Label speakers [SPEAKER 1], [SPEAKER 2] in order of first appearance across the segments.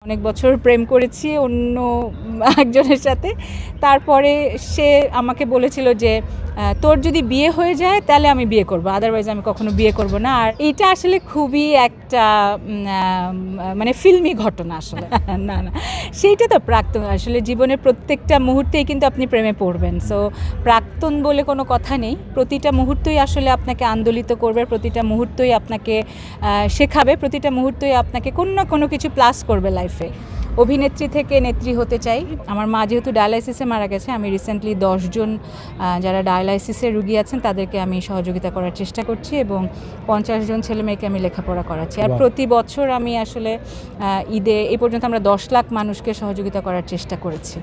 [SPEAKER 1] অনেক বছর প্রেম করেছি অন্য একজনের সাথে। তারপরে সে আমাকে বলেছিল যে তোর যদি বিয়ে হয়ে যায় তাহলে আমি বিয়ে করব, আদারওয়াইজ আমি কখনো বিয়ে করব না। আর এটা আসলে খুবই একটা মানে ফিল্মি ঘটনা আসলে। না না, সেইটা তো প্রাক্তন, আসলে জীবনের প্রত্যেকটা মুহূর্তেই কিন্তু আপনি প্রেমে পড়বেন। সো প্রাক্তন বলে কোনো কথা নেই, প্রতিটা মুহূর্তই আসলে আপনাকে আন্দোলিত করবে, প্রতিটা মুহূর্তই আপনাকে শেখাবে, প্রতিটা মুহূর্তই আপনাকে কোনো না কোনো কিছু প্লাস করবে লাইফে। অভিনেত্রী থেকে নেত্রী হতে চাই। আমার মা যেহেতু ডায়ালাইসিসে মারা গেছে, আমি রিসেন্টলি 10 জন যারা ডায়ালাইসিসের রুগী আছেন তাদেরকে আমি সহযোগিতা করার চেষ্টা করছি এবং 50 জন ছেলে মেয়েকে আমি লেখাপড়া করাচ্ছি। আর প্রতি বছর আমি আসলে ঈদে এই পর্যন্ত আমরা 10 লাখ মানুষকে সহযোগিতা করার চেষ্টা করেছি।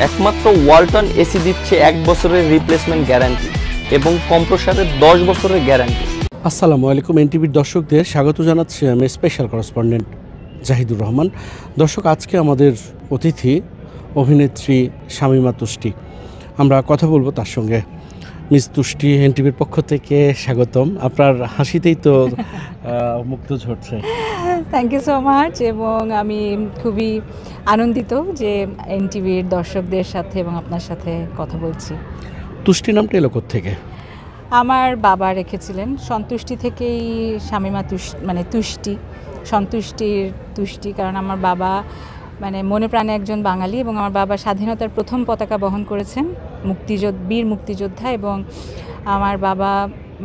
[SPEAKER 2] একমাত্র ওয়ালটন এসি দিচ্ছে 1 বছরের রিপ্লেসমেন্ট গ্যারান্টি এবং কম্প্রেসরের 10 বছরের গ্যারান্টি।
[SPEAKER 3] আসসালামু আলাইকুম, এনটিভির দর্শকদের স্বাগত জানাচ্ছি আমি স্পেশাল করেসপন্ডেন্ট জাহিদুর রহমান। দর্শক, আজকে আমাদের অতিথি অভিনেত্রী শামীমা তুষ্টি। আমরা কথা বলবো তার সঙ্গে। মিস তুষ্টি, এনটিভির পক্ষ থেকে স্বাগতম। আপনার হাসিতেই তো মুক্ত ঝরছে।
[SPEAKER 1] থ্যাংক ইউ সো মাচ, এবং আমি খুবই আনন্দিত যে এনটিভির দর্শকদের সাথে এবং আপনার সাথে কথা বলছি।
[SPEAKER 3] তুষ্টি নামটা এলো থেকে?
[SPEAKER 1] আমার বাবা রেখেছিলেন, সন্তুষ্টি থেকেই শামীমা মানে তুষ্টি, সন্তুষ্টির তুষ্টি। কারণ আমার বাবা মানে মনে প্রাণে একজন বাঙালি এবং আমার বাবা স্বাধীনতার প্রথম পতাকা বহন করেছেন, বীর মুক্তিযোদ্ধা। এবং আমার বাবা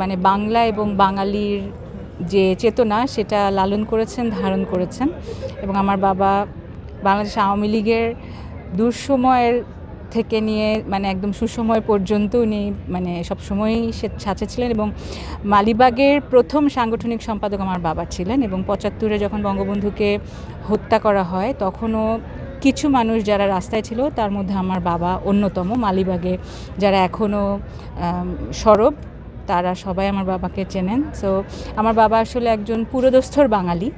[SPEAKER 1] মানে বাংলা এবং বাঙালির যে চেতনা সেটা লালন করেছেন, ধারণ করেছেন। এবং আমার বাবা বাংলাদেশ আওয়ামী লীগের দুঃসময়ের থেকে নিয়ে মানে একদম সুসময় পর্যন্ত উনি মানে সবসময়ই সাথে ছিলেন। এবং মালিবাগের প্রথম সাংগঠনিক সম্পাদক আমার বাবা ছিলেন। এবং 75-এ যখন বঙ্গবন্ধুকে হত্যা করা হয় তখনও কিছু মানুষ যারা রাস্তায় ছিল তার মধ্যে আমার বাবা অন্যতম। মালিবাগে যারা এখনও সরব তারা সবাই আমার বাবাকে চেনেন। সো আমার বাবা আসলে একজন পুরোদস্থর বাঙালি।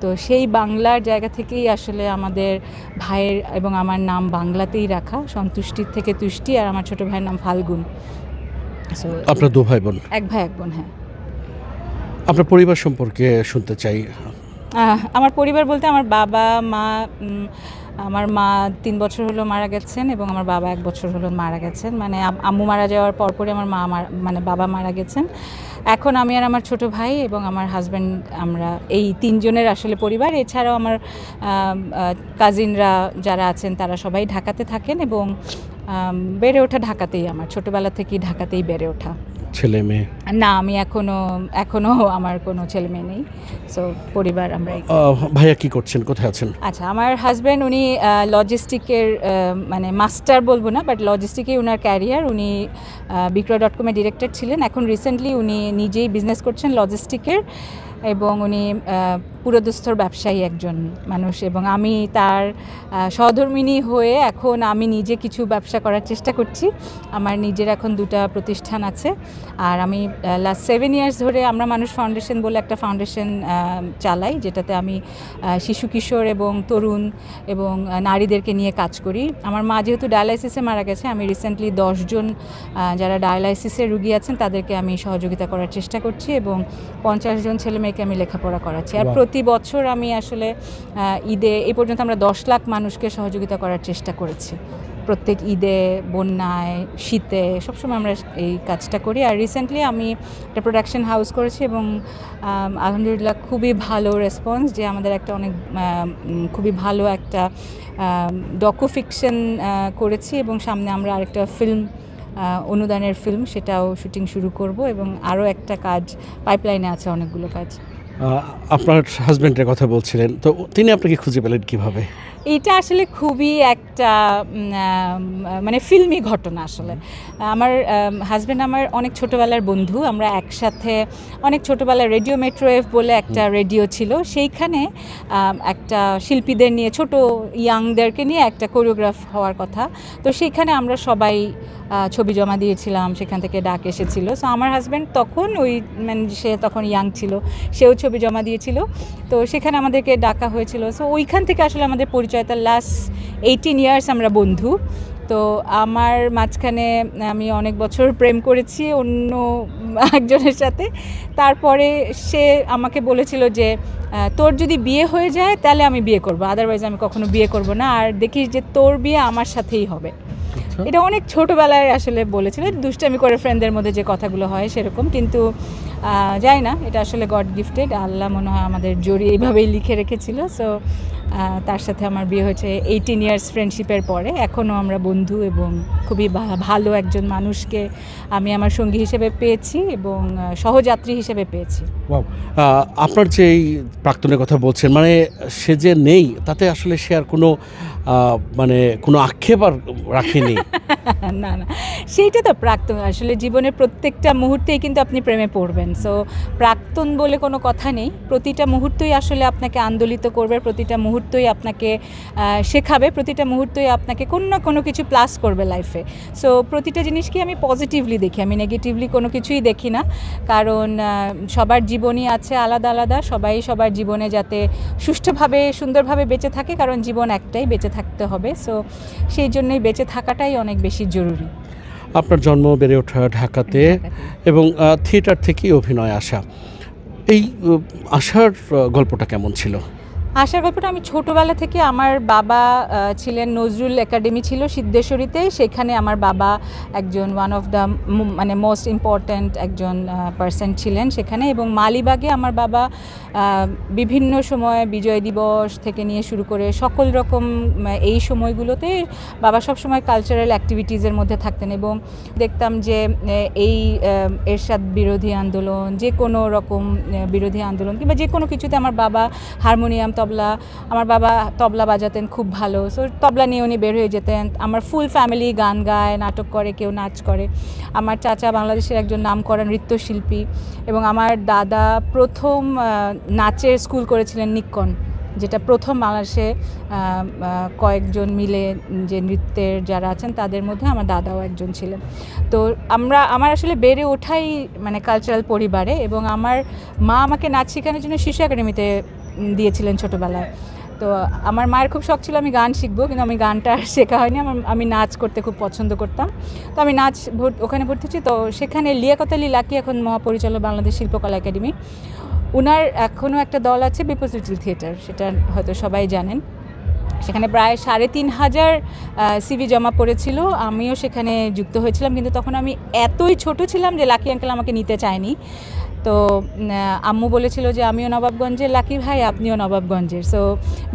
[SPEAKER 1] তো সেই বাংলার জায়গা থেকেই আসলে আমাদের ভাইয়ের এবং আমার নাম বাংলাতেই রাখা, সন্তুষ্টির থেকে তুষ্টি। আর আমার ছোট ভাইয়ের নাম ফাল্গুন। সো
[SPEAKER 3] আপনার 2 ভাই বোন?
[SPEAKER 1] 1 ভাই 1 বোন। হ্যাঁ।
[SPEAKER 3] আপনার পরিবার সম্পর্কে শুনতে চাই।
[SPEAKER 1] আমার পরিবার বলতে আমার বাবা মা, আমার মা 3 বছর হলো মারা গেছেন এবং আমার বাবা 1 বছর হলো মারা গেছেন। মানে আম্মু মারা যাওয়ার পরপরই আমার মানে বাবা মারা গেছেন। এখন আমি আর আমার ছোট ভাই এবং আমার হাজব্যান্ড, আমরা এই 3 জনের আসলে পরিবার। এছাড়াও আমার কাজিনরা যারা আছেন তারা সবাই ঢাকাতে থাকেন এবং বেড়ে ওঠা ঢাকাতেই, আমার ছোটোবেলা থেকেই ঢাকাতেই বেড়ে ওঠা।
[SPEAKER 3] ছেলে মেয়ে? না,
[SPEAKER 1] আমি এখনো আমার কোনো ছেলে মেয়ে নেই। সো পরিবার আমরা।
[SPEAKER 3] ভাইয়া কি করছেন, কোথায় আছেন?
[SPEAKER 1] আচ্ছা, আমার হাজব্যান্ড উনি লজিস্টিকের মানে মাস্টার বলবো না, বাট লজিস্টিকে ওনার ক্যারিয়ার। উনি বিক্রয়.com-এর ডিরেক্টর ছিলেন। এখন রিসেন্টলি উনি নিজেই বিজনেস করছেন লজিস্টিকের এবং উনি পুরোদস্থর ব্যবসায়ী একজন মানুষ। এবং আমি তার সহধর্মিণী হয়ে এখন আমি নিজে কিছু ব্যবসা করার চেষ্টা করছি। আমার নিজের এখন 2টা প্রতিষ্ঠান আছে। আর আমি লাস্ট 7 ইয়ার্স ধরে আমরা মানুষ ফাউন্ডেশন বলে একটা ফাউন্ডেশন চালাই, যেটাতে আমি শিশু কিশোর এবং তরুণ এবং নারীদেরকে নিয়ে কাজ করি। আমার মা যেহেতু ডায়ালাইসিসে মারা গেছে, আমি রিসেন্টলি 10 জন যারা ডায়ালাইসিসের রুগী আছেন তাদেরকে আমি সহযোগিতা করার চেষ্টা করছি এবং 50 জন ছেলে মেয়েকে আমি লেখাপড়া করাচ্ছি। আর প্রতি বছর আমি আসলে ঈদে এই পর্যন্ত আমরা 10 লাখ মানুষকে সহযোগিতা করার চেষ্টা করেছি। প্রত্যেক ঈদে, বন্যায়, শীতে সবসময় আমরা এই কাজটা করি। আর রিসেন্টলি আমি একটা প্রোডাকশন হাউস করেছি এবং আলহামদুলিল্লাহ খুবই ভালো রেসপন্স, যে আমাদের একটা অনেক খুবই ভালো একটা ডকু ফিকশন করেছি এবং সামনে আমরা আরেকটা ফিল্ম, অনুদানের ফিল্ম, সেটাও শুটিং শুরু করব এবং আরও একটা কাজ পাইপলাইনে আছে, অনেকগুলো কাজ।
[SPEAKER 3] আপনার হাজব্যান্ডের কথা বলছিলেন, তো তিনি আপনাকে খুঁজে পেলেন কিভাবে?
[SPEAKER 1] এটা আসলে খুবই একটা মানে ফিল্মি ঘটনা আসলে। আমার হাজব্যান্ড আমার অনেক ছোটোবেলার বন্ধু। আমরা একসাথে অনেক ছোটোবেলায় রেডিও মেট্রোওয়েভ বলে একটা রেডিও ছিল, সেইখানে একটা শিল্পীদের নিয়ে, ছোট ইয়াংদেরকে নিয়ে একটা কোরিওগ্রাফ হওয়ার কথা। তো সেইখানে আমরা সবাই ছবি জমা দিয়েছিলাম, সেখান থেকে ডাক এসেছিলো। সো আমার হাজব্যান্ড তখন মানে সে তখন ইয়াং ছিল, সেও ছবি জমা দিয়েছিল। তো সেখানে আমাদেরকে ডাকা হয়েছিল। সো ওইখান থেকে আসলে আমাদের পরিচয়। তার লাস্ট 18 ইয়ার্স আমরা বন্ধু। তো আমার মাঝখানে আমি অনেক বছর প্রেম করেছি অন্য একজনের সাথে। তারপরে সে আমাকে বলেছিল যে তোর যদি বিয়ে হয়ে যায় তাহলে আমি বিয়ে করব, আদারওয়াইজ আমি কখনো বিয়ে করব না, আর দেখিস যে তোর বিয়ে আমার সাথেই হবে। এটা অনেক ছোটোবেলায় আসলে বলেছিল, দুষ্টামি করে ফ্রেন্ডদের মধ্যে যে কথাগুলো হয় সেরকম, কিন্তু জানি না, এটা আসলে গড গিফটেড, আল্লাহ মনে হয় আমাদের জড়িয়ে এইভাবেই লিখে রেখেছিল। সো তার সাথে আমার বিয়ে হয়েছে 18 ইয়ার্স ফ্রেন্ডশিপের পরে। এখনও আমরা বন্ধু এবং খুবই ভালো একজন মানুষকে আমি আমার সঙ্গী হিসেবে পেয়েছি এবং সহযাত্রী হিসেবে পেয়েছি।
[SPEAKER 3] আপনার যে এই প্রাক্তনের কথা বলছেন, মানে সে যে নেই তাতে আসলে সে আর কোনো মানে কোনো আক্ষেপ আর রাখেনি?
[SPEAKER 1] না না, সেইটা তো প্রাক্তন, আসলে জীবনের প্রত্যেকটা মুহূর্তেই কিন্তু আপনি প্রেমে পড়বেন। সো প্রাক্তন বলে কোনো কথা নেই, প্রতিটা মুহূর্তই আসলে আপনাকে আন্দোলিত করবে, প্রতিটা মুহূর্তই আপনাকে শেখাবে, প্রতিটা মুহূর্তই আপনাকে কোনো না কোনো কিছু প্লাস করবে লাইফে। সো প্রতিটা জিনিসকে আমি পজিটিভলি দেখি, আমি নেগেটিভলি কোনো কিছুই দেখি না, কারণ সবার জীবনই আছে আলাদা আলাদা, সবাই সবার জীবনে যাতে সুষ্ঠুভাবে সুন্দরভাবে বেঁচে থাকে, কারণ জীবন একটাই, বেঁচে থাকতে হবে। সো সেই জন্যই বেঁচে থাকাটাই অনেক বেশি জরুরি।
[SPEAKER 3] আপনার জন্ম বেড়ে ওঠা ঢাকাতে এবং থিয়েটার থেকেই অভিনয় আসা, এই আসার গল্পটা কেমন ছিল?
[SPEAKER 1] আসার গল্পটা, আমি ছোটোবেলা থেকে, আমার বাবা ছিলেন, নজরুল একাডেমি ছিল সিদ্ধেশ্বরীতে, সেখানে আমার বাবা একজন ওয়ান অফ দ্য মানে মোস্ট ইম্পর্ট্যান্ট একজন পার্সন ছিলেন সেখানে, এবং মালিবাগে আমার বাবা বিভিন্ন সময় বিজয় দিবস থেকে নিয়ে শুরু করে সকল রকম এই সময়গুলোতে বাবা সব সময় কালচারাল অ্যাক্টিভিটিসের মধ্যে থাকতেন, এবং দেখতাম যে এই এরশাদ বিরোধী আন্দোলন, যে কোনো রকম বিরোধী আন্দোলন কিংবা যে কোনো কিছুতে আমার বাবা হারমোনিয়াম, তবলা, আমার বাবা তবলা বাজাতেন খুব ভালো, সো তবলা নিয়ে উনি বের হয়ে যেতেন। আমার ফুল ফ্যামিলি গান গায়, নাটক করে, কেউ নাচ করে। আমার চাচা বাংলাদেশের একজন নামকরা নৃত্যশিল্পী, এবং আমার দাদা প্রথম নাচের স্কুল করেছিলেন নিক্কন, যেটা প্রথম বাংলাদেশে কয়েকজন মিলে যে নৃত্যের যারা আছেন তাদের মধ্যে আমার দাদাও একজন ছিলেন। তো আমার আসলে বেড়ে ওঠাই মানে কালচারাল পরিবারে, এবং আমার মা আমাকে নাচ শেখানোর জন্য শিশু একাডেমিতে দিয়েছিলেন ছোটোবেলায়। তো আমার মায়ের খুব শখ ছিল আমি গান শিখবো, কিন্তু আমি গানটা শেখা হয়নি, আমি নাচ করতে খুব পছন্দ করতাম। তো আমি নাচ ওখানে ভর্তি হচ্ছি, তো সেখানে লিয়াকত আলী লাকি এখন মহাপরিচালক বাংলাদেশ শিল্পকলা একাডেমি, ওনার এখনও একটা দল আছে বিপস লিটল থিয়েটার, সেটা হয়তো সবাই জানেন। সেখানে প্রায় 3,500 সিভি জমা পড়েছিল, আমিও সেখানে যুক্ত হয়েছিলাম, কিন্তু তখন আমি এতই ছোট ছিলাম যে লাকি আঙ্কেল আমাকে নিতে চায়নি। তো আম্মু বলেছিল যে আমিও নবাবগঞ্জের, লাকি ভাই আপনিও নবাবগঞ্জের। সো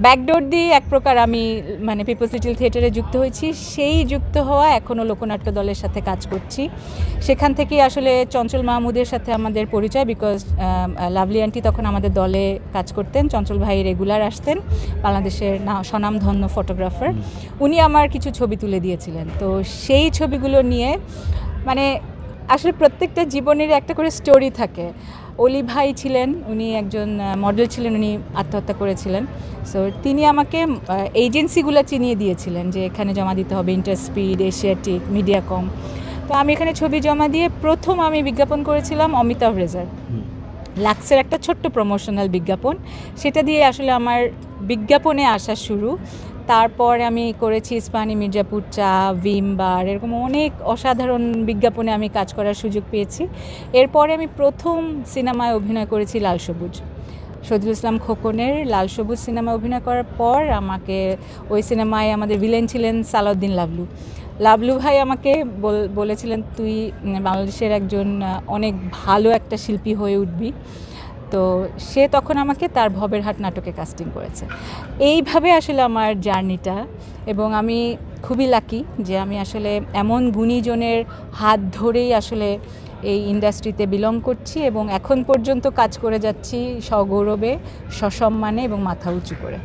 [SPEAKER 1] ব্যাকডোর দিয়ে এক প্রকার আমি মানে পিপলস লিটল থিয়েটারে যুক্ত হয়েছি। সেই যুক্ত হওয়া এখনও লোকনাট্য দলের সাথে কাজ করছি। সেখান থেকেই আসলে চঞ্চল মাহমুদের সাথে আমাদের পরিচয়, বিকজ লাভলি আন্টি তখন আমাদের দলে কাজ করতেন, চঞ্চল ভাই রেগুলার আসতেন, বাংলাদেশের স্বনামধন্য ফটোগ্রাফার, উনি আমার কিছু ছবি তুলে দিয়েছিলেন। তো সেই ছবিগুলো নিয়ে মানে আসলে প্রত্যেকটা জীবনের একটা করে স্টোরি থাকে। অলি ভাই ছিলেন, উনি একজন মডেল ছিলেন, উনি আত্মহত্যা করেছিলেন। সো তিনি আমাকে এজেন্সিগুলো চিনিয়ে দিয়েছিলেন যে এখানে জমা দিতে হবে, ইন্টারস্পিড, এশিয়াটিক, মিডিয়াকম। তো আমি এখানে ছবি জমা দিয়ে প্রথম আমি বিজ্ঞাপন করেছিলাম অমিতাভ রেজার, লাক্সের একটা ছোট্ট প্রমোশনাল বিজ্ঞাপন, সেটা দিয়ে আসলে আমার বিজ্ঞাপনে আসা শুরু। তারপর আমি করেছি ইস্পাহানি, মির্জাপুর চা, ভিম বার, এরকম অনেক অসাধারণ বিজ্ঞাপনে আমি কাজ করার সুযোগ পেয়েছি। এরপরে আমি প্রথম সিনেমায় অভিনয় করেছি লাল সবুজ, শহীদুল ইসলাম খোকনের লাল সবুজ সিনেমায় অভিনয় করার পর আমাকে ওই সিনেমায় আমাদের ভিলেন ছিলেন সালাউদ্দিন লাবলু। লাবলু ভাই আমাকে বলেছিলেন তুই বাংলাদেশের একজন অনেক ভালো একটা শিল্পী হয়ে উঠবি। তো সে তখন আমাকে তার ভবের হাট নাটকে কাস্টিং করেছে। এইভাবে আসলে আমার জার্নিটা, এবং আমি খুবই লাকি যে আমি আসলে এমন গুণীজনের হাত ধরেই আসলে এই ইন্ডাস্ট্রিতে বিলং করছি, এবং এখন পর্যন্ত কাজ করে যাচ্ছি সগৌরবে, সসম্মানে এবং মাথা উঁচু করে।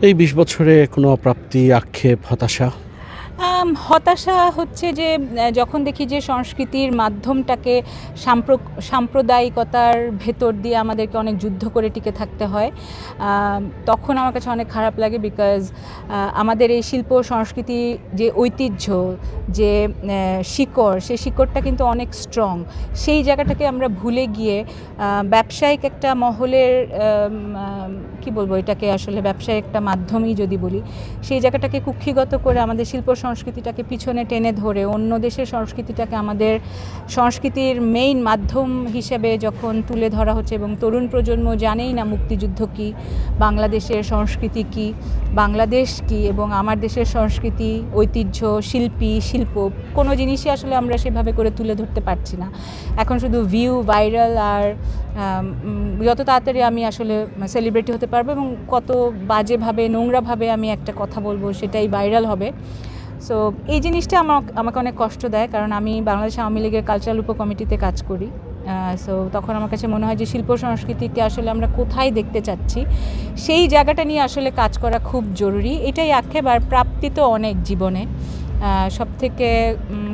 [SPEAKER 3] এই 20 বছরে কোনো অপ্রাপ্তি, আক্ষেপ, হতাশা?
[SPEAKER 1] হতাশা হচ্ছে যে যখন দেখি যে সংস্কৃতির মাধ্যমটাকে সাম্প্রদায়িকতার ভেতর দিয়ে আমাদেরকে অনেক যুদ্ধ করে টিকে থাকতে হয়, তখন আমার কাছে অনেক খারাপ লাগে। বিকজ আমাদের এই শিল্প সংস্কৃতি যে ঐতিহ্য, যে শিকড়, সেই শিকড়টা কিন্তু অনেক স্ট্রং। সেই জায়গাটাকে আমরা ভুলে গিয়ে ব্যবসায়িক একটা মহলের কি বলবো, এটাকে আসলে ব্যবসায়িক একটা মাধ্যমই যদি বলি, সেই জায়গাটাকে কুক্ষিগত করে আমাদের শিল্প সংস্কৃতি সংস্কৃতিটাকে পিছনে টেনে ধরে অন্য দেশের সংস্কৃতিটাকে আমাদের সংস্কৃতির মেইন মাধ্যম হিসেবে যখন তুলে ধরা হচ্ছে, এবং তরুণ প্রজন্ম জানেই না মুক্তিযুদ্ধ কী, বাংলাদেশের সংস্কৃতি কী, বাংলাদেশ কী, এবং আমার দেশের সংস্কৃতি, ঐতিহ্য, শিল্প কোনো জিনিসই আসলে আমরা সেভাবে করে তুলে ধরতে পারছি না। এখন শুধু ভিউ, ভাইরাল, আর যত তাড়াতাড়ি আমি আসলে সেলিব্রিটি হতে পারবো এবং কত বাজেভাবে, নোংরাভাবে আমি একটা কথা বলবো সেটাই ভাইরাল হবে। সো এই জিনিসটা আমাকে অনেক কষ্ট দেয়, কারণ আমি বাংলাদেশ আওয়ামী লীগের কালচারাল উপকমিটিতে কাজ করি। সো তখন আমার কাছে মনে হয় যে শিল্প সংস্কৃতিকে আসলে আমরা কোথায় দেখতে চাচ্ছি, সেই জায়গাটা নিয়ে আসলে কাজ করা খুব জরুরি। এটাই আক্ষেপ। আর প্রাপ্তি তো অনেক জীবনে, সবথেকে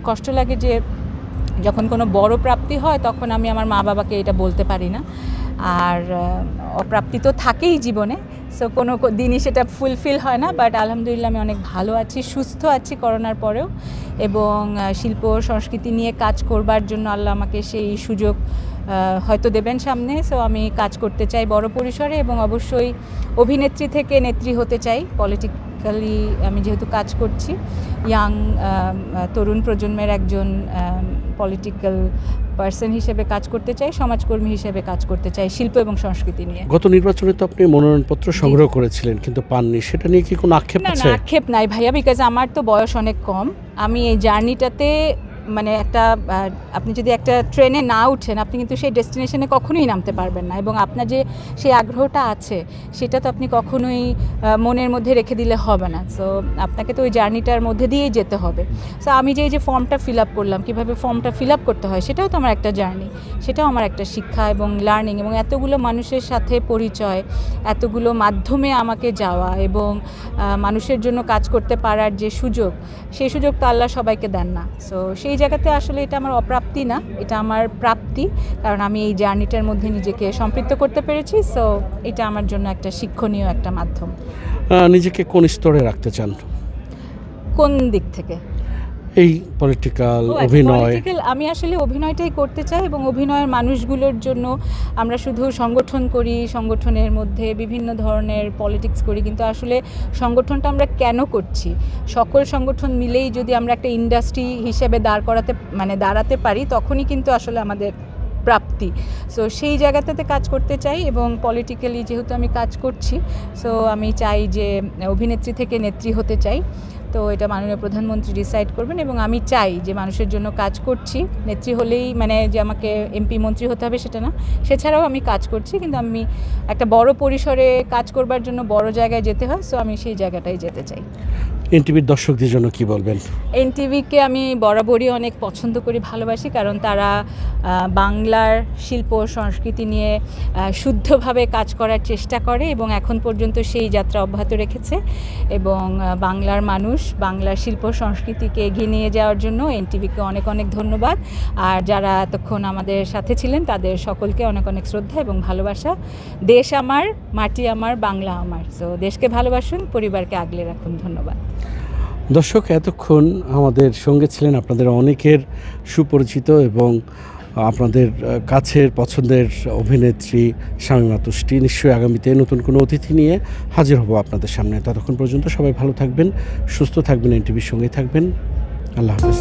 [SPEAKER 1] কষ্ট লাগে যে যখন কোনো বড় প্রাপ্তি হয় তখন আমি আমার মা বাবাকে এটা বলতে পারি না। আর অপ্রাপ্তি তো থাকেই জীবনে, সো কোনো দিনই সেটা ফুলফিল হয় না। বাট আলহামদুলিল্লাহ আমি অনেক ভালো আছি, সুস্থ আছি করোনার পরেও, এবং শিল্প সংস্কৃতি নিয়ে কাজ করবার জন্য আল্লাহ আমাকে সেই সুযোগ হয়তো দেবেন সামনে। সো আমি কাজ করতে চাই বড় পরিসরে, এবং অবশ্যই অভিনেত্রী থেকে নেত্রী হতে চাই। পলিটিক্যালি আমি যেহেতু কাজ করছি, ইয়াং তরুণ প্রজন্মের একজন পলিটিক্যাল পার্সন হিসেবে কাজ করতে চাই, সমাজকর্মী হিসেবে কাজ করতে চাই শিল্প এবং সংস্কৃতি নিয়ে।
[SPEAKER 3] গত নির্বাচনে তো আপনি মনোনয়নপত্র সংগ্রহ করেছিলেন কিন্তু পাননি, সেটা নিয়ে কি কোনো আক্ষেপ আছে?
[SPEAKER 1] না, আক্ষেপ নাই ভাইয়া, বিকজ আমার তো বয়স অনেক কম। আমি এই জার্নিটাতে মানে আপনি যদি একটা ট্রেনে না উঠেন আপনি কিন্তু সেই ডেস্টিনেশনে কখনোই নামতে পারবেন না, এবং আপনার যে সেই আগ্রহটা আছে সেটা তো আপনি কখনোই মনের মধ্যে রেখে দিলে হবে না। সো আপনাকে তো ওই জার্নিটার মধ্যে দিয়েই যেতে হবে। সো আমি যে ফর্মটা ফিল আপ করলাম, কীভাবে ফর্মটা ফিল আপ করতে হয়, সেটাও তো আমার একটা জার্নি, সেটাও আমার একটা শিক্ষা এবং লার্নিং, এবং এতগুলো মানুষের সাথে পরিচয়, এতগুলো মাধ্যমে আমাকে যাওয়া, এবং মানুষের জন্য কাজ করতে পারার যে সুযোগ, সেই সুযোগ তো আল্লাহ সবাইকে দেন না। সো সেই জায়গাতে আসলে এটা আমার অপ্রাপ্তি না, এটা আমার প্রাপ্তি, কারণ আমি এই জার্নিটার মধ্যে নিজেকে সম্পৃক্ত করতে পেরেছি। সো এটা আমার জন্য একটা শিক্ষণীয় একটা মাধ্যম।
[SPEAKER 3] নিজেকে কোন স্তরে রাখতে চান?
[SPEAKER 1] কোন দিক থেকে?
[SPEAKER 3] এই পলিটিক্যাল, অভিনয়?
[SPEAKER 1] আমি আসলে অভিনয়টাই করতে চাই, এবং অভিনয়ের মানুষগুলোর জন্য আমরা শুধু সংগঠন করি, সংগঠনের মধ্যে বিভিন্ন ধরনের পলিটিক্স করি, কিন্তু আসলে সংগঠনটা আমরা কেন করছি? সকল সংগঠন মিলেই যদি আমরা একটা ইন্ডাস্ট্রি হিসেবে দাঁড়াতে পারি, তখনই কিন্তু আসলে আমাদের প্রাপ্তি। সো সেই জায়গাটাতে কাজ করতে চাই, এবং পলিটিক্যালি যেহেতু আমি কাজ করছি, সো আমি চাই যে অভিনেত্রী থেকে নেত্রী হতে চাই। তো এটা মাননীয় প্রধানমন্ত্রী ডিসাইড করবেন, এবং আমি চাই যে মানুষের জন্য কাজ করছি। নেত্রী হলেই যে আমাকে এমপি মন্ত্রী হতে হবে সেটা না, সেছাড়াও আমি কাজ করছি, কিন্তু আমি একটা বড় পরিসরে কাজ করবার জন্য বড় জায়গায় যেতে হয়। সো আমি সেই জায়গাটাই যেতে চাই।
[SPEAKER 3] এনটিভির দর্শকদের জন্য কি বলবেন?
[SPEAKER 1] এনটিভিকে আমি বরাবরই অনেক পছন্দ করি, ভালোবাসি, কারণ তারা বাংলার শিল্প সংস্কৃতি নিয়ে শুদ্ধভাবে কাজ করার চেষ্টা করে, এবং এখন পর্যন্ত সেই যাত্রা অব্যাহত রেখেছে। এবং বাংলার মানুষ বাংলার শিল্প সংস্কৃতিকে এগিয়ে নিয়ে যাওয়ার জন্য এনটিভিকে অনেক অনেক ধন্যবাদ। আর যারা এতক্ষণ আমাদের সাথে ছিলেন তাদের সকলকে অনেক অনেক শ্রদ্ধা এবং ভালোবাসা। দেশ আমার, মাটি আমার, বাংলা আমার। সো দেশকে ভালোবাসুন, পরিবারকে আগলে রাখুন। ধন্যবাদ।
[SPEAKER 3] দর্শক, এতক্ষণ আমাদের সঙ্গে ছিলেন আপনাদের অনেকের সুপরিচিত এবং আপনাদের কাছের পছন্দের অভিনেত্রী শামীমা তুষ্টি। নিশ্চয়ই আগামীতে নতুন কোনো অতিথি নিয়ে হাজির হব আপনাদের সামনে। ততক্ষণ পর্যন্ত সবাই ভালো থাকবেন, সুস্থ থাকবেন, এনটিভির সঙ্গেই থাকবেন। আল্লাহ হাফেজ।